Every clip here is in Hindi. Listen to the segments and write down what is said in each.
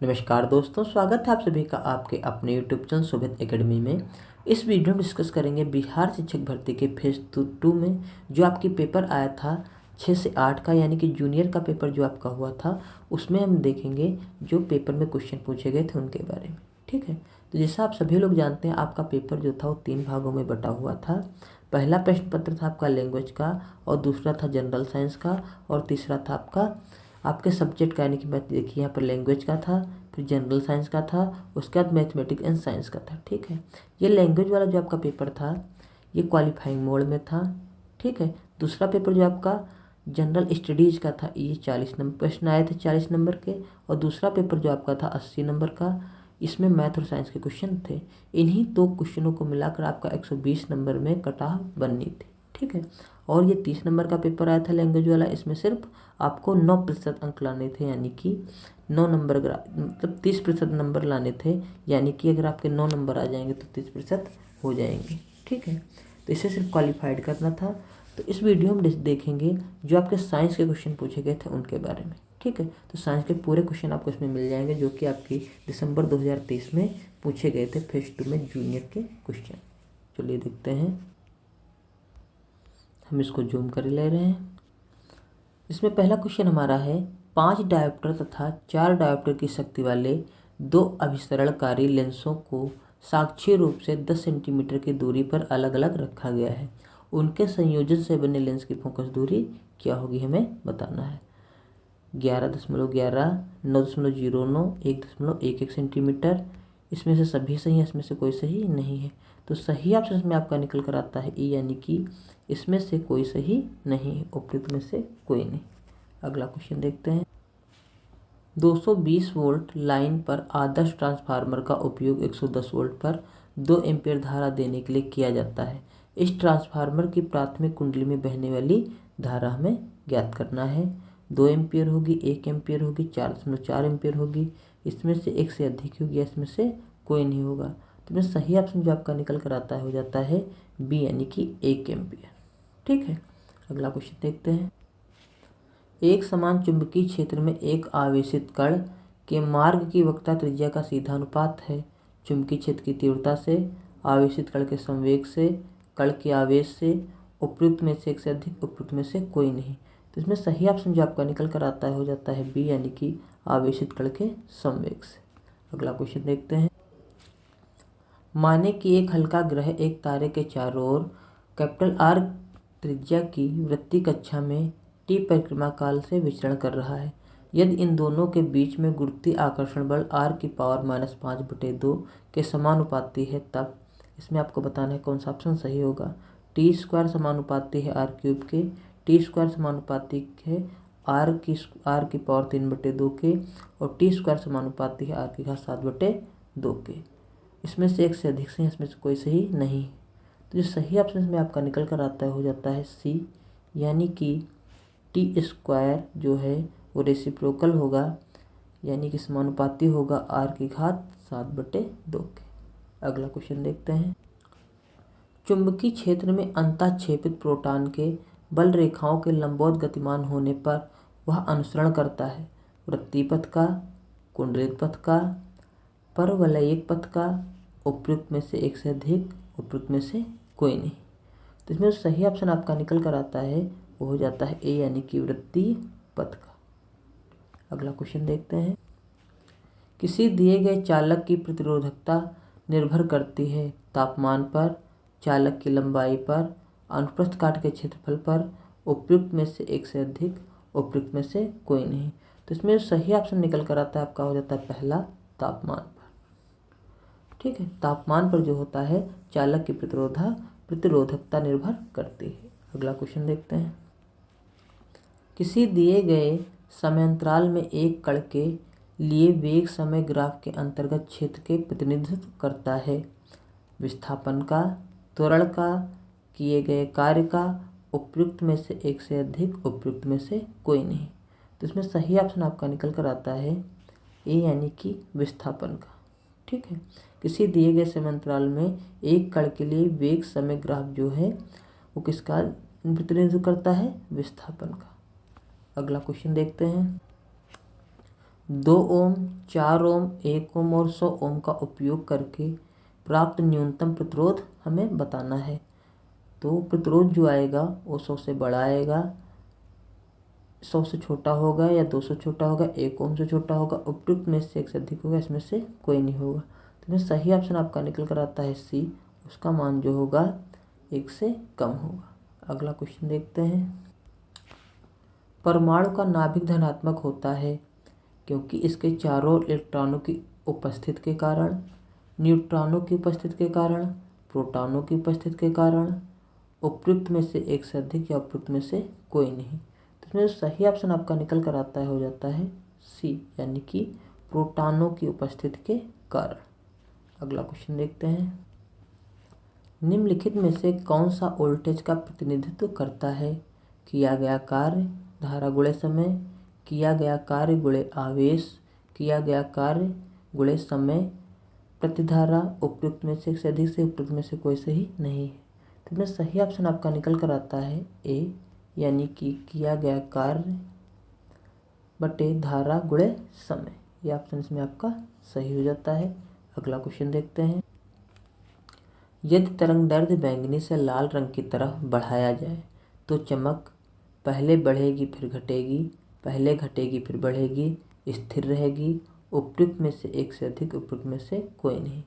नमस्कार दोस्तों, स्वागत है आप सभी का आपके अपने यूट्यूब चैनल सुभित एकेडमी में। इस वीडियो में डिस्कस करेंगे बिहार शिक्षक भर्ती के फेज 2 में जो आपकी पेपर आया था 6 से 8 का, यानी कि जूनियर का पेपर जो आपका हुआ था, उसमें हम देखेंगे जो पेपर में क्वेश्चन पूछे गए थे उनके बारे में। ठीक है, तो जैसा आप सभी लोग जानते हैं आपका पेपर जो था वो 3 भागों में बटा हुआ था। पहला प्रश्न पत्र था आपका लैंग्वेज का, और दूसरा था जनरल साइंस का, और तीसरा था आपके सब्जेक्ट का, यानी कि मैथ। देखिए यहाँ पर लैंग्वेज का था, फिर जनरल साइंस का था, उसके बाद मैथमेटिक्स एंड साइंस का था। ठीक है, ये लैंग्वेज वाला जो आपका पेपर था ये क्वालिफाइंग मोड में था। ठीक है, दूसरा पेपर जो आपका जनरल स्टडीज़ का था, ये 40 नंबर प्रश्न आए थे 40 नंबर के, और दूसरा पेपर जो आपका था 80 नंबर का, इसमें मैथ और साइंस के क्वेश्चन थे। इन्हीं 2 क्वेश्चनों को मिलाकर आपका 120 नंबर में कट ऑफ बननी थी। ठीक है, और ये 30 नंबर का पेपर आया था लैंग्वेज वाला, इसमें सिर्फ आपको 9% अंक लाने थे, यानी कि 9 नंबर मतलब 30% नंबर लाने थे, यानी कि अगर आपके 9 नंबर आ जाएंगे तो 30% हो जाएंगे। ठीक है, तो इसे सिर्फ क्वालिफाइड करना था। तो इस वीडियो में देखेंगे जो आपके साइंस के क्वेश्चन पूछे गए थे उनके बारे में। ठीक है, तो साइंस के पूरे क्वेश्चन आपको इसमें मिल जाएंगे जो कि आपकी दिसंबर 2023 में पूछे गए थे फेज 2 में जूनियर के क्वेश्चन। चलिए देखते हैं, हम इसको जूम कर ले रहे हैं। इसमें पहला क्वेश्चन हमारा है, 5 डायोप्टर तथा 4 डायोप्टर की शक्ति वाले 2 अभिसरणकारी लेंसों को साक्षीय रूप से 10 सेंटीमीटर की दूरी पर अलग अलग रखा गया है। उनके संयोजन से बने लेंस की फोकस दूरी क्या होगी, हमें बताना है। 11.11, 9.09, 1.11 सेंटीमीटर। इसमें से सभी सही है, इसमें से कोई सही नहीं है। तो सही ऑप्शन इसमें आपका निकल कर आता है ई, यानी कि इसमें से कोई सही नहीं है, उपयुक्त में से कोई नहीं। अगला क्वेश्चन देखते हैं। 220 वोल्ट लाइन पर आदर्श ट्रांसफार्मर का उपयोग 110 वोल्ट पर 2 एम्पीयर धारा देने के लिए किया जाता है। इस ट्रांसफार्मर की प्राथमिक कुंडली में बहने वाली धारा हमें ज्ञात करना है। 2 एम्पीयर होगी, 1 एम्पीयर होगी, 4.4 एम्पीयर होगी। इसमें से एक से अधिक होगी, इसमें से कोई नहीं होगा। तो इसमें सही ऑप्शन जो आपका निकल कर आता है हो जाता है बी, यानी कि 1 एम्पीयर। ठीक है, अगला क्वेश्चन देखते हैं। एक समान चुंबकीय क्षेत्र में एक आवेशित कण के मार्ग की वक्रता त्रिज्या का सीधा अनुपात है। चुंबकीय क्षेत्र की तीव्रता से, आवेशित कण के संवेग से, कण के आवेश से, उपयुक्त में से एक से अधिक, उपयुक्त में से कोई नहीं। तो इसमें सही ऑप्शन जो आपका निकल कर आता है हो जाता है बी, यानी कि आवेशित कण के संवेग से। अगला क्वेश्चन देखते हैं। माने कि एक हल्का ग्रह एक तारे के चारों ओर कैपिटल आर त्रिज्या की वृत्तीय कक्षा में टी परिक्रमा काल से विचरण कर रहा है। यदि इन दोनों के बीच में गुरुत्वीय आकर्षण बल r की पावर -5/2 के समानुपाती है, तब इसमें आपको बताना है कौन सा ऑप्शन सही होगा। टी स्क्वायर समानुपाती है r³ के, टी स्क्वायर समानुपाती है r की पावर 3/2 के, और टी स्क्वायर समानुपाती है r⁻7/2 के। इसमें से एक से अधिक सही, इसमें से कोई सही नहीं। तो जो सही ऑप्शन इसमें आपका निकल कर आता है हो जाता है सी, यानी कि टी स्क्वायर जो है वो रेसिप्रोकल होगा, यानी कि समानुपाती होगा r⁻7/2 के। अगला क्वेश्चन देखते हैं। चुंबकीय क्षेत्र में अंतःक्षेपित प्रोटॉन के बल रेखाओं के लंबवत गतिमान होने पर वह अनुसरण करता है वृत्तीय पथ का, कुंडलित पथ का, परवलयिक पथ का, उपयुक्त में से एक से अधिक, उपयुक्त में से कोई नहीं। तो इसमें सही ऑप्शन आपका निकल कर आता है वो हो जाता है ए, यानी कि वृत्तीय पथ का। अगला क्वेश्चन देखते हैं। किसी दिए गए चालक की प्रतिरोधकता निर्भर करती है तापमान पर, चालक की लंबाई पर, अनुप्रस्थ काट के क्षेत्रफल पर, उपयुक्त में से एक से अधिक, उपयुक्त में से कोई नहीं। तो इसमें सही ऑप्शन निकल कर आता है आपका हो जाता है पहला, तापमान पर। ठीक है, तापमान पर जो होता है चालक की प्रतिरोधकता निर्भर करती है। अगला क्वेश्चन देखते हैं। किसी दिए गए समयांतराल में एक कण के लिए वेग समय ग्राफ के अंतर्गत क्षेत्र के प्रतिनिधित्व करता है विस्थापन का, त्वरण का, किए गए कार्य का, उपयुक्त में से एक से अधिक, उपयुक्त में से कोई नहीं। तो इसमें सही ऑप्शन आपका निकल कर आता है ए, यानी कि विस्थापन का। ठीक है, किसी दिए गए समयांतराल में एक कण के लिए वेग समय ग्राफ जो है वो किसका प्रतिनिधित्व करता है, विस्थापन का। अगला क्वेश्चन देखते हैं। 2 ओम, 4 ओम, 1 ओम और 100 ओम का उपयोग करके प्राप्त न्यूनतम प्रतिरोध हमें बताना है। तो प्रतिरोध जो आएगा वो 100 से बड़ा आएगा, 100 से छोटा होगा या 200 छोटा होगा, 1 ओम से छोटा होगा, उपयुक्त में से 1 से अधिक होगा, इसमें से कोई नहीं होगा। तो इसमें सही ऑप्शन आपका निकल कर आता है सी, उसका मान जो होगा 1 से कम होगा। अगला क्वेश्चन देखते हैं। परमाणु का नाभिक धनात्मक होता है क्योंकि इसके चारों ओर इलेक्ट्रॉनों की उपस्थिति के कारण, न्यूट्रॉनों की उपस्थिति के कारण, प्रोटॉनों की उपस्थिति के कारण, उपयुक्त में से 1 से अधिक या उपयुक्त में से कोई नहीं। तो इसमें जो सही ऑप्शन आपका निकल कर आता है हो जाता है सी, यानी कि प्रोटॉनों की उपस्थिति के कारण। अगला क्वेश्चन देखते हैं। निम्नलिखित में से कौन सा वोल्टेज का प्रतिनिधित्व करता है? किया गया कार्य धारा गुणे समय, किया गया कार्य गुणे आवेश, किया गया कार्य गुणे समय, प्रतिधारा, उपयुक्त में से 1 से अधिक से उपयुक्त में से कोई सही नहीं है। तो इसमें सही ऑप्शन आपका निकल कर आता है ए, यानी कि किया गया कार्य बटे धारा गुणे समय। ये ऑप्शन इसमें आपका सही हो जाता है। अगला क्वेश्चन देखते हैं। यदि तरंग दैर्ध्य बैंगनी से लाल रंग की तरफ बढ़ाया जाए तो चमक पहले बढ़ेगी फिर घटेगी, पहले घटेगी फिर बढ़ेगी, स्थिर रहेगी, उपयुक्त में से 1 से अधिक, उपयुक्त में से कोई नहीं।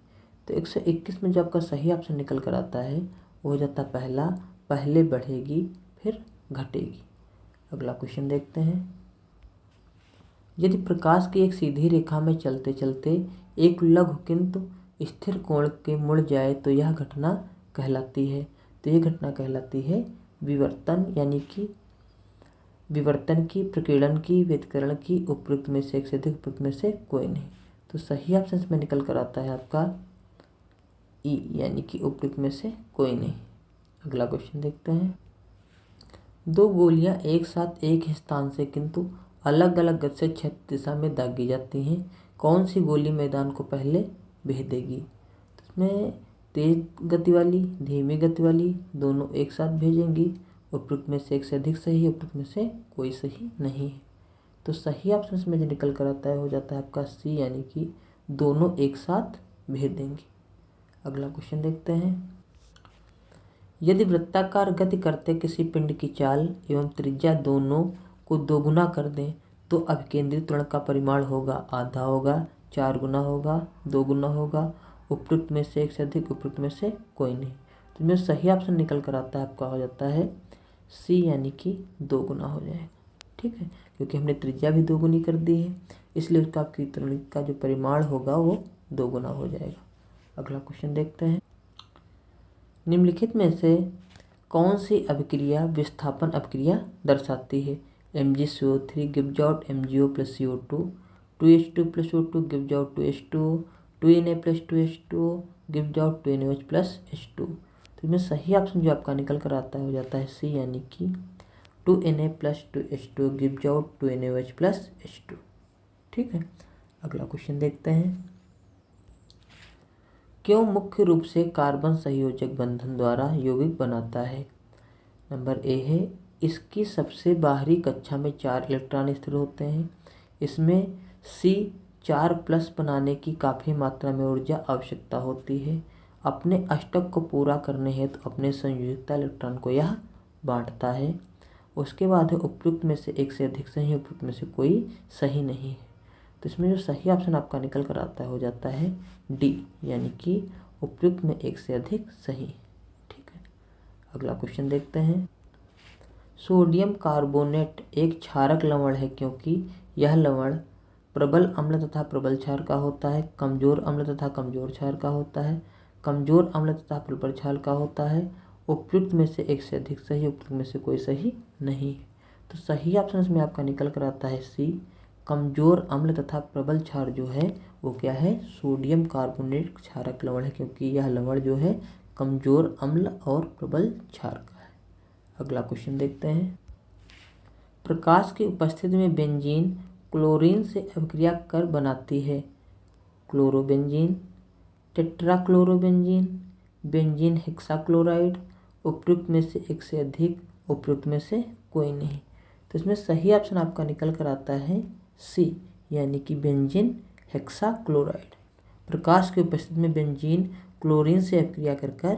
तो 121 में जो आपका सही ऑप्शन निकल कर आता है वो हो जाता है पहला, पहले बढ़ेगी फिर घटेगी। अगला क्वेश्चन देखते हैं। यदि प्रकाश की एक सीधी रेखा में चलते चलते एक लघु किंतु स्थिर कोण के मुड़ जाए तो यह घटना कहलाती है। तो यह घटना कहलाती है विवर्तन, यानी कि विवर्तन की, प्रकीर्णन की, व्यतिकरण की, उपयुक्त में से 1 से अधिक, उपयुक्त में से कोई नहीं। तो सही ऑप्शन इसमें निकल कर आता है आपका ई, यानी कि उपयुक्त में से कोई नहीं। अगला क्वेश्चन देखते हैं। 2 गोलियां एक साथ एक ही स्थान से किंतु अलग अलग गति से क्षैतिज दिशा में दागी जाती हैं। कौन सी गोली मैदान को पहले भेदेगी? तो इसमें तेज गति वाली, धीमी गति वाली, दोनों एक साथ भेजेंगी। उपयुक्त में से 1 से अधिक सही, उपयुक्त में से कोई सही नहीं है। तो सही ऑप्शन इसमें जो निकल कर आता है हो जाता है आपका सी, यानी कि दोनों एक साथ भेज देंगे। अगला क्वेश्चन देखते हैं। यदि वृत्ताकार गति करते किसी पिंड की चाल एवं त्रिज्या दोनों को 2 गुना कर दें तो अभिकेंद्रित त्वरण का परिमाण होगा, आधा होगा, 4 गुना होगा, 2 गुना होगा, उपयुक्त में से 1 से अधिक, उपयुक्त में से कोई नहीं। तो इसमें सही ऑप्शन निकल कर आता है आपका हो जाता है सी, यानी कि 2 गुना हो जाएगा। ठीक है, क्योंकि हमने त्रिज्या भी 2 गुनी कर दी है, इसलिए उसका आपकी त्वरण का जो परिमाण होगा वो 2 गुना हो जाएगा। अगला क्वेश्चन देखते हैं। निम्नलिखित में से कौन सी अभिक्रिया विस्थापन अभिक्रिया दर्शाती है? Mgco3 gives out MgO plus CO2, 2H2 plus O2 gives out 2H2, 2Na plus 2H2 gives out 2NOH plus H2। तो इसमें सही ऑप्शन जो आपका निकल कर आता है हो जाता है सी, यानी कि 2Na plus 2H2 gives out 2NOH plus H2। ठीक है, अगला क्वेश्चन देखते हैं। क्यों मुख्य रूप से कार्बन संयोजक बंधन द्वारा यौगिक बनाता है? नंबर ए है इसकी सबसे बाहरी कक्षा में 4 इलेक्ट्रॉन स्थिर होते हैं। इसमें C4+ बनाने की काफ़ी मात्रा में ऊर्जा आवश्यकता होती है। अपने अष्टक को पूरा करने हेतु अपने संयोजकता इलेक्ट्रॉन को यह बांटता है। उसके बाद है उपयुक्त में से 1 से अधिक सही, उपयुक्त में से कोई सही नहीं है। तो इसमें जो सही ऑप्शन आपका निकल कर आता है हो जाता है डी, यानी कि उपयुक्त में 1 से अधिक सही। ठीक है, अगला क्वेश्चन देखते हैं। सोडियम कार्बोनेट एक क्षारक लवण है क्योंकि यह लवण प्रबल अम्ल तथा प्रबल क्षार का होता है, कमजोर अम्ल तथा कमजोर क्षार का होता है, कमजोर अम्ल तथा प्रबल क्षार का होता है, उपयुक्त में से 1 से अधिक सही, उपयुक्त में से कोई सही नहीं है। तो सही ऑप्शन इसमें आपका निकल कर आता है सी, कमजोर अम्ल तथा प्रबल क्षार जो है वो क्या है? सोडियम कार्बोनेट क्षारक लवण है क्योंकि यह लवण जो है कमजोर अम्ल और प्रबल क्षार का है। अगला क्वेश्चन देखते हैं। प्रकाश की उपस्थिति में बेंजीन क्लोरीन से अभिक्रिया कर बनाती है क्लोरोबेंजीन, टेट्राक्लोरोबेंजीन, बेंजीन हेक्साक्लोराइड, उपयुक्त में से 1 से अधिक, उपयुक्त में से कोई नहीं। तो इसमें सही ऑप्शन आपका निकल कर आता है सी, यानी कि बेंजीन हेक्साक्लोराइड। प्रकाश की उपस्थिति में बेंजीन क्लोरीन से अपक्रिया कर कर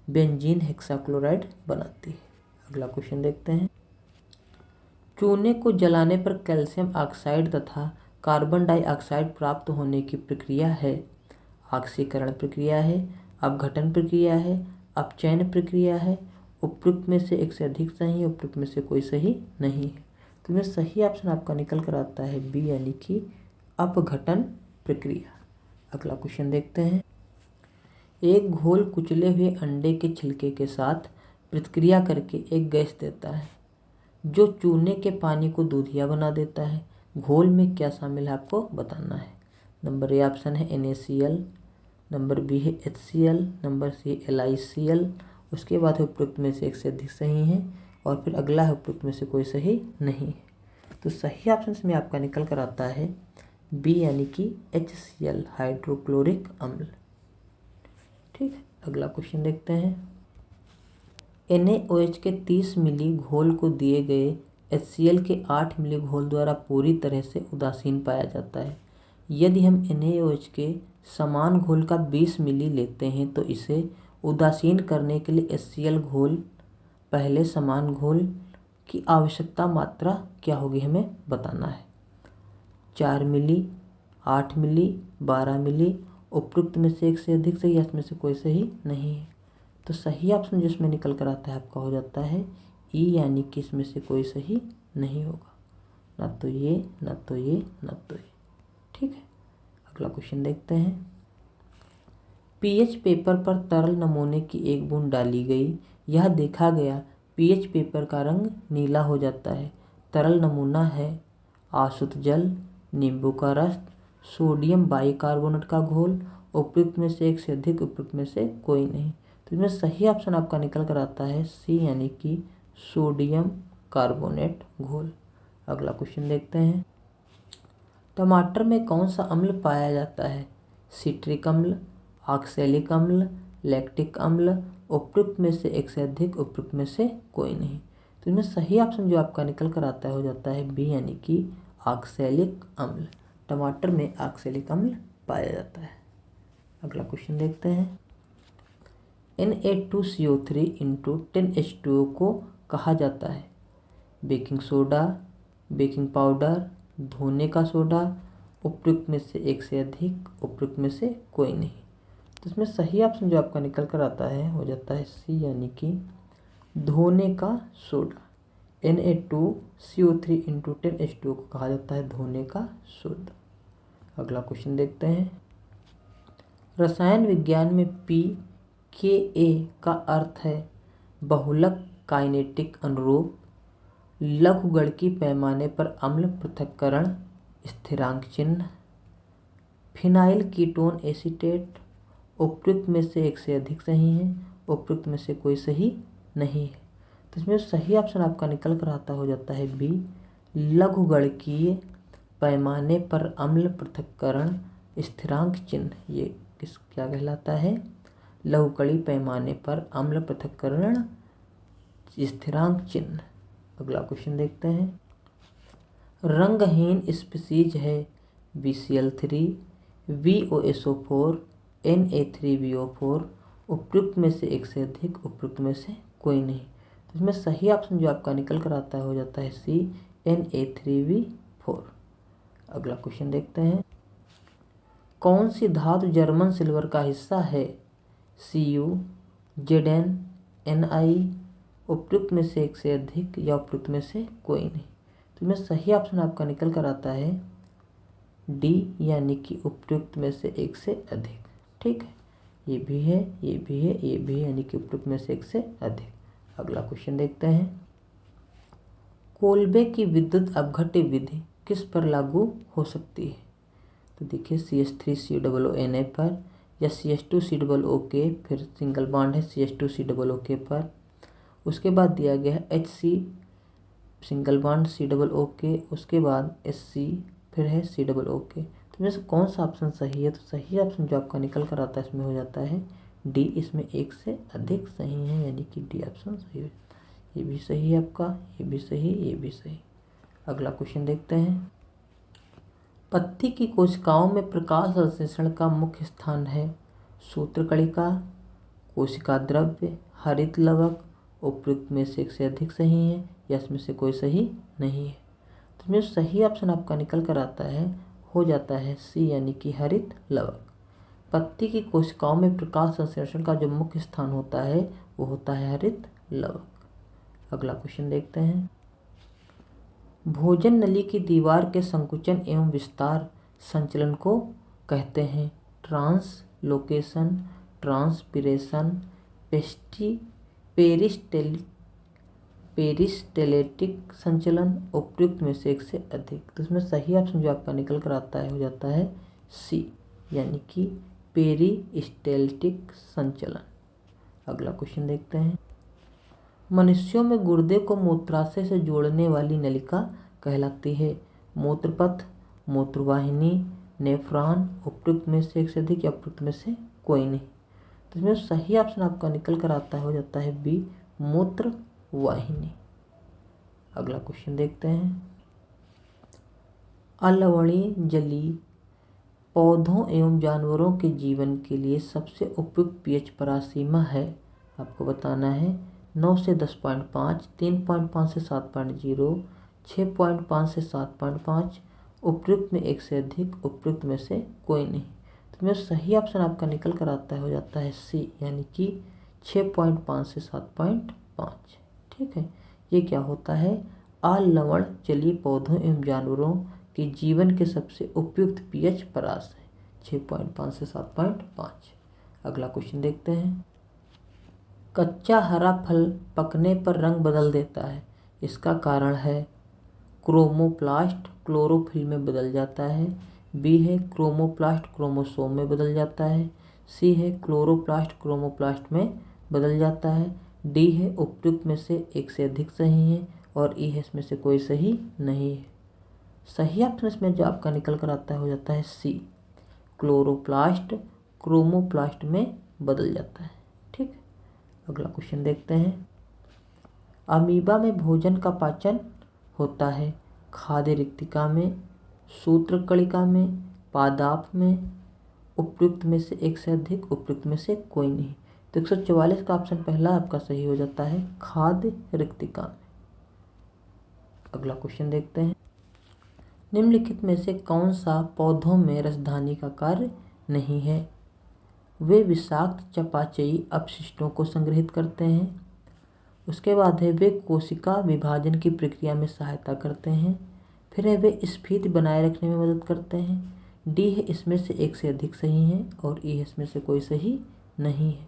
बेंजीन हेक्साक्लोराइड बनाती है। अगला क्वेश्चन देखते हैं। चूने को जलाने पर कैल्शियम ऑक्साइड तथा कार्बन डाइऑक्साइड प्राप्त होने की प्रक्रिया है। ऑक्सीकरण प्रक्रिया है, अपघटन प्रक्रिया है, अपचयन प्रक्रिया है। उपयुक्त में से एक से अधिक सही है, उपयुक्त में से कोई सही नहीं है। तो इसमें सही ऑप्शन आपका निकल कर आता है बी, यानी कि अपघटन प्रक्रिया। अगला क्वेश्चन देखते हैं। एक घोल कुचले हुए अंडे के छिलके के साथ प्रतिक्रिया करके एक गैस देता है जो चूने के पानी को दूधिया बना देता है। घोल में क्या शामिल है आपको बताना है। नंबर ए ऑप्शन है NaCl, नंबर बी है HCl, नंबर सी LiCl। उसके बाद उपयुक्त में से एक से अधिक सही है और फिर अगला है उपयुक्त में से कोई सही नहीं है। तो सही ऑप्शन में आपका निकल कर आता है बी, यानी कि HCl, हाइड्रोक्लोरिक अम्ल। ठीक है, अगला क्वेश्चन देखते हैं। NaOH के 30 मिली घोल को दिए गए HCl के 8 मिली घोल द्वारा पूरी तरह से उदासीन पाया जाता है। यदि हम NaOH के समान घोल का 20 मिली लेते हैं तो इसे उदासीन करने के लिए HCl घोल पहले समान घोल की आवश्यकता मात्रा क्या होगी हमें बताना है। 4 मिली, 8 मिली, 12 मिली। उपयुक्त में से एक से अधिक सही, इसमें से कोई सही नहीं है। तो सही ऑप्शन जिसमें निकल कर आता है आपका हो जाता है ई, यानी कि इसमें से कोई सही नहीं होगा। ना तो ये, ना तो ये, ना तो ये। ठीक है, अगला क्वेश्चन देखते हैं। पीएच पेपर पर तरल नमूने की एक बूंद डाली गई। यह देखा गया पीएच पेपर का रंग नीला हो जाता है। तरल नमूना है आसुत जल, नींबू का रस, सोडियम बाइकार्बोनेट का घोल। उपयुक्त में से एक से अधिक, उपयुक्त में से कोई नहीं। तो इसमें सही ऑप्शन आपका निकल कर आता है सी, यानी कि सोडियम कार्बोनेट घोल। अगला क्वेश्चन देखते हैं। टमाटर में कौन सा अम्ल पाया जाता है? सिट्रिक अम्ल, ऑक्सैलिक अम्ल, लैक्टिक अम्ल। उपयुक्त में से एक से अधिक, उपयुक्त में से कोई नहीं। तो इसमें सही ऑप्शन जो आपका निकल कर आता है हो जाता है बी, यानी कि ऑक्सैलिक अम्ल। टमाटर में ऑक्सैलिक अम्ल पाया जाता है। अगला क्वेश्चन देखते हैं। Na2CO3 इंटू 10H2O को कहा जाता है बेकिंग सोडा, बेकिंग पाउडर, धोने का सोडा। उपयुक्त में से एक से अधिक, उपयुक्त में से कोई नहीं। तो इसमें सही ऑप्शन जो आपका निकल कर आता है हो जाता है सी, यानी कि धोने का सोडा। Na2CO3 इंटू 10H2O को कहा जाता है धोने का सोडा। अगला क्वेश्चन देखते हैं। रसायन विज्ञान में pKa का अर्थ है बहुलक काइनेटिक अनुरूप, लघुगणकीय पैमाने पर अम्ल पृथक्करण, स्थिरांक चिन्ह, फिनाइल कीटोन एसीटेट। उपयुक्त में से एक से अधिक सही है, उपयुक्त में से कोई सही नहीं है। तो इसमें सही ऑप्शन आपका निकल कर आता हो जाता है बी, लघुगणकीय पैमाने पर अम्ल पृथक्करण, स्थिरांक चिन्ह। ये क्या कहलाता है? लघुगणकीय पैमाने पर अम्ल पृथक्करण, स्थिरांक चिन्ह। अगला क्वेश्चन देखते हैं। रंगहीन स्पीसीज है BCl3, VOSO4, Na3BO4। उपयुक्त में से एक से अधिक, उपयुक्त में से कोई नहीं। तो इसमें सही ऑप्शन जो आपका निकल कर आता है हो जाता है सी, Na3B4। अगला क्वेश्चन देखते हैं। कौन सी धातु जर्मन सिल्वर का हिस्सा है? Cu, Zn, Ni। उपयुक्त में से एक से अधिक या उपयुक्त में से कोई नहीं। तो इसमें सही ऑप्शन आपका निकल कर आता है डी, यानी कि उपयुक्त में से एक से अधिक। ठीक है, ये भी है, ये भी है, ये भी है, यानी कि उपयुक्त में से एक से अधिक। अगला क्वेश्चन देखते हैं। कोल्बे की विद्युत अपघट्य विधि किस पर लागू हो सकती है? तो देखिए CH3COONA पर, या CH2COO, फिर सिंगल बॉन्ड है CH2COO पर। उसके बाद दिया गया है HC, सिंगल बॉन्ड COO, उसके बाद SC, फिर है COO। तो इसमें से कौन सा ऑप्शन सही है? तो सही ऑप्शन जो आपका निकल कर आता है इसमें हो जाता है डी, इसमें एक से अधिक सही है, यानी कि डी ऑप्शन सही है। ये भी सही है आपका, ये भी सही, ये भी सही। अगला क्वेश्चन देखते हैं। पत्ती की कोशिकाओं में प्रकाश संश्लेषण का मुख्य स्थान है सूत्रकणिका, कोशिका द्रव्य, हरित लवक। उपयुक्त में से एक से अधिक सही है या इसमें से कोई सही नहीं है। तो इसमें सही ऑप्शन आपका निकल कर आता है, हो जाता है सी यानी कि हरित लवक। पत्ती की कोशिकाओं में प्रकाश संश्लेषण का जो मुख्य स्थान होता है वो होता है हरित लवक। अगला क्वेश्चन देखते हैं। भोजन नली की दीवार के संकुचन एवं विस्तार संचलन को कहते हैं ट्रांसलोकेशन, ट्रांसपिरेशन, पेरिस्टेलेटिक संचलन। उपयुक्त में से एक से अधिक। तो इसमें सही ऑप्शन जो आपका निकल कर आता है हो जाता है सी यानी कि पेरिस्टेल्टिक संचलन। अगला क्वेश्चन देखते हैं। मनुष्यों में गुर्दे को मूत्राशय से जोड़ने वाली नलिका कहलाती है मूत्रपथ, मूत्रवाहिनी, नेफ्रॉन। उपयुक्त में से एक से अधिक या उपयुक्त में से कोई नहीं। तो इसमें सही ऑप्शन आपका निकल कर आता है हो जाता है बी मूत्रवाहिनी। अगला क्वेश्चन देखते हैं। अलवणीय जलीय पौधों एवं जानवरों के जीवन के लिए सबसे उपयुक्त पीएच परासीमा है, आपको बताना है 9 से 10.5, 3.5 से 7.0, 6.5 से 7.5। उपयुक्त में एक से अधिक, उपयुक्त में से कोई नहीं। तो इसमें सही ऑप्शन आपका निकल कर आता है हो जाता है सी यानी कि 6.5 से 7.5। ठीक है, ये क्या होता है अलवण जलीय पौधों एवं जानवरों के जीवन के सबसे उपयुक्त पीएच परास है 6.5 से 7.5। अगला क्वेश्चन देखते हैं। कच्चा हरा फल पकने पर रंग बदल देता है, इसका कारण है क्रोमोप्लास्ट क्लोरोफिल में बदल जाता है, बी है क्रोमोप्लास्ट क्रोमोसोम में बदल जाता है, सी है क्लोरोप्लास्ट क्रोमोप्लास्ट में बदल जाता है, डी है उपयुक्त में से एक से अधिक सही है और ई है इसमें से कोई सही नहीं है। सही ऑप्शन इसमें जो आपका निकल कर आता है हो जाता है सी क्लोरोप्लास्ट क्रोमोप्लास्ट में बदल जाता है। ठीक है, अगला क्वेश्चन देखते हैं। अमीबा में भोजन का पाचन होता है खाद्य रिक्तिका में, सूत्रकणिका में, पादाप में। उपयुक्त में से एक से अधिक, उपयुक्त में से कोई नहीं। तो 144 का ऑप्शन पहला आपका सही हो जाता है खाद्य रिक्तिका में। अगला क्वेश्चन देखते हैं। निम्नलिखित में से कौन सा पौधों में रसधानी का कार्य नहीं है? वे विषाक्त चयापचयी अपशिष्टों को संग्रहित करते हैं। उसके बाद है वे कोशिका विभाजन की प्रक्रिया में सहायता करते हैं। फिर है वे स्फीति बनाए रखने में मदद करते हैं। डी है इसमें से एक से अधिक सही है और ई है इसमें से कोई सही नहीं है।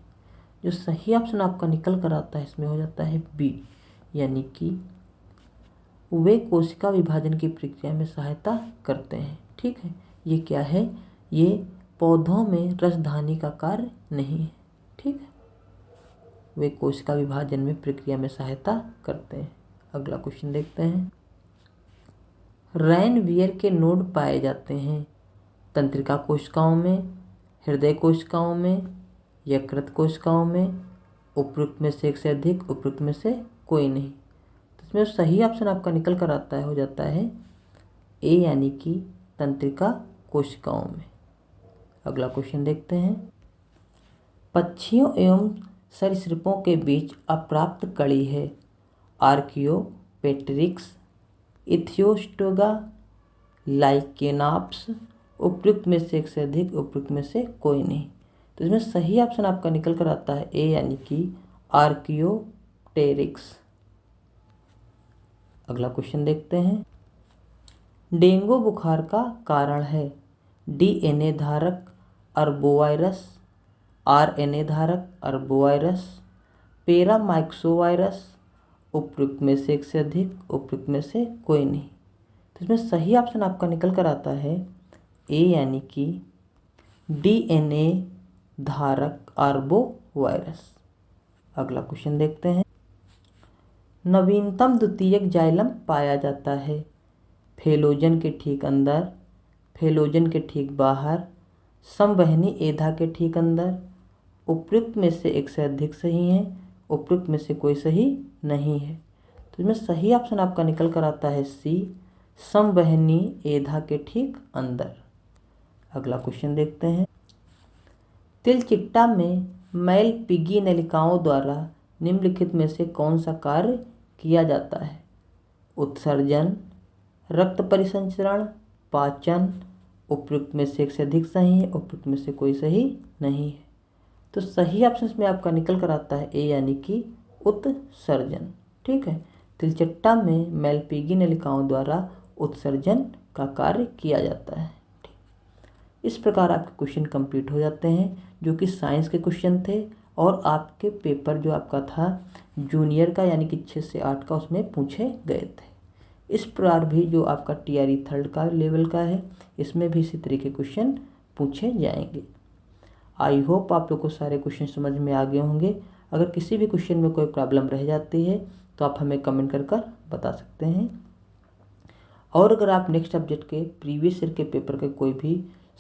जो सही ऑप्शन आपका निकल कर आता है इसमें हो जाता है बी यानी कि वे कोशिका विभाजन की प्रक्रिया में सहायता करते हैं। ठीक है, ये क्या है, ये पौधों में रसधानी का कार्य नहीं है। ठीक है, वे कोशिका विभाजन में प्रक्रिया में सहायता करते हैं। अगला क्वेश्चन देखते हैं। रैनवियर के नोड पाए जाते हैं तंत्रिका कोशिकाओं में, हृदय कोशिकाओं में, यकृत कोशिकाओं में। उपयुक्त में से एक से अधिक, उपयुक्त में से कोई नहीं। तो इसमें सही ऑप्शन आपका निकल कर आता है हो जाता है ए यानी कि तंत्रिका कोशिकाओं में। अगला क्वेश्चन देखते हैं। पक्षियों एवं सरीसृपों के बीच अप्राप्त कड़ी है आर्कियोपेटेरिक्स, इथियोस्टोगा, लाइकेनाप्स। उपयुक्त में से एक से अधिक, उपयुक्त में से कोई नहीं। तो इसमें सही ऑप्शन आपका निकल कर आता है ए यानी कि आर्कियोप्टेरिक्स। अगला क्वेश्चन देखते हैं। डेंगू बुखार का कारण है डीएनए धारक अर्बोवायरस, आरएनए धारक अर्बोवायरस, पैरामाइक्सोवायरस। उपयुक्त में से एक से अधिक, उपयुक्त में से कोई नहीं। तो इसमें सही ऑप्शन आपका निकल कर आता है ए यानी कि डीएनए धारक आर्बोवायरस। अगला क्वेश्चन देखते हैं। नवीनतम द्वितीयक जाइलम पाया जाता है फेलोजन के ठीक अंदर, फेलोजन के ठीक बाहर, संवहनी एधा के ठीक अंदर। उपयुक्त में से एक से अधिक सही है, उपयुक्त में से कोई सही नहीं है। तो इसमें सही ऑप्शन आपका निकल कर आता है सी समवहनी एधा के ठीक अंदर। अगला क्वेश्चन देखते हैं। तिलचिट्टा में मैलपिगी नलिकाओं द्वारा निम्नलिखित में से कौन सा कार्य किया जाता है? उत्सर्जन, रक्त परिसंचरण, पाचन। उपयुक्त में से एक से अधिक सही है, उपयुक्त में से कोई सही नहीं है। तो सही ऑप्शन में आपका निकल कर आता है ए यानी कि उत्सर्जन। ठीक है, तिलचट्टा में मैलपिगी नलिकाओं द्वारा उत्सर्जन का कार्य किया जाता है। इस प्रकार आपके क्वेश्चन कंप्लीट हो जाते हैं, जो कि साइंस के क्वेश्चन थे और आपके पेपर जो आपका था जूनियर का यानी कि 6 से 8 का, उसमें पूछे गए थे। इस प्रकार भी जो आपका टीआरई 3rd का लेवल का है, इसमें भी इसी तरीके के क्वेश्चन पूछे जाएंगे। आई होप आप लोग को सारे क्वेश्चन समझ में आ गए होंगे। अगर किसी भी क्वेश्चन में कोई प्रॉब्लम रह जाती है तो आप हमें कमेंट कर बता सकते हैं। और अगर आप नेक्स्ट सब्जेक्ट के प्रीवियस ईयर के पेपर के कोई भी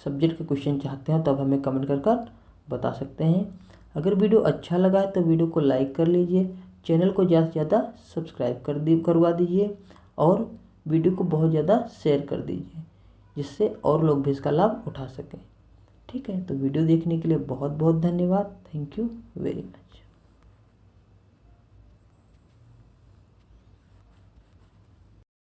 सब्जेक्ट के क्वेश्चन चाहते हैं तो आप हमें कमेंट कर बता सकते हैं। अगर वीडियो अच्छा लगा है तो वीडियो को लाइक कर लीजिए, चैनल को ज़्यादा से ज़्यादा सब्सक्राइब करवा दीजिए और वीडियो को बहुत ज़्यादा शेयर कर दीजिए, जिससे और लोग भी इसका लाभ उठा सकें। ठीक है, तो वीडियो देखने के लिए बहुत बहुत धन्यवाद। Thank you very much.